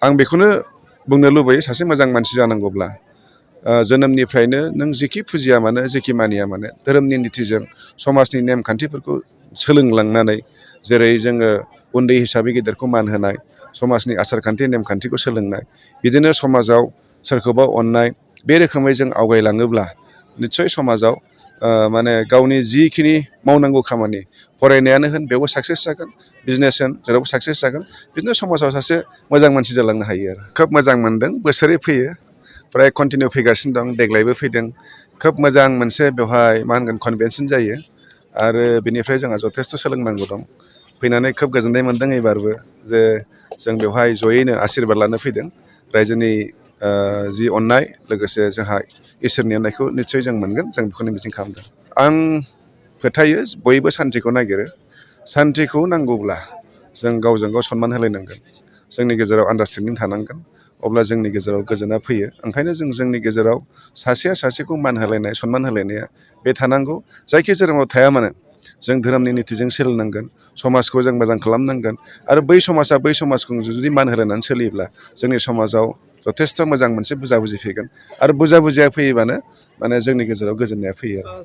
आं बेखौनो बुंनो लुबैयो सासे मोजां मानसि जानांगौब्ला जोनोमनिफ्रायनो नों जेखि फुजिया मानो जेखि मानिया मानो धोरोमनि नितिजों समाजनि नेमखान्थिफोरखौ सोलोंलांनानै जेरै जोङो उन्दै हिसाबै गेदेरखौ मान होनाय समाजनि आसारखान्थि नेमखान्थिखौ सोलोंनाय बिदिनो समाजाव सोरखौबा अननाय बे रोखोमै जों आवगायलाङोब्ला निस्सय समाजाव माने गावनि जिखिनि मावनांगौ खामानि फरायनायानो होन बेयावबो साक्सेस जागोन बिजनेस होन जेरावबो साक्सेस जागोन बिदिनो समाजाव सासे मोजां मानसि जालांनो हायो आरो खोब मोजां मोनदों बोसोरै फैयो प्राय कन्टिनिउ फैगासिनो दं देग्लायबो फैदों खोब मोजां मोनसे बेवहाय मा होनगोन कनभेनसन जायो आरो बेनिफ्राय जोंहा जथेस्थ' सोलोंनांगौ दं फैनानै खोब गोजोननाय मोनदों एबारबो जे जों बेवहाय जयैनो आशिर्बाद लानो फैदों रायजोनि जि अननाय लोगोसे जोंहा इसोरनि अननायखौ निस्सय जों मोनगोन जों बेखौनो मिजिं खालामदों आं फोथायो बयबो सान्थिखौ नागिरो सान्थिखौ नांगौब्ला जों गावजों गाव सनमान होलायनांगोन जोंनि गेजेराव आन्डारस्टेन्डिं थानांगोन अब्ला जोंनि गेजेराव गोजोना फैयो ओंखायनो जोंनि गेजेराव सासेया सासेखौ मान होलायनाय सनमान होलायनाया बे थानांगौ जायखि धोरोमाव थाया मानो जों धोरोमनि नितिजों सोलिनांगोन समाजखौ जों मोजां खालामनांगोन आरो बै समाजा बै समाजखौ जुदि मान होलायनानै सोलियोब्ला जोंनि समाजाव जथेस्थ' मोजां मोनसे बुजा बुजि फैगोन आरो बुजा बुजिया फैयोबानो माने जोंनि गेजेराव गोजोननाया फैयो आरो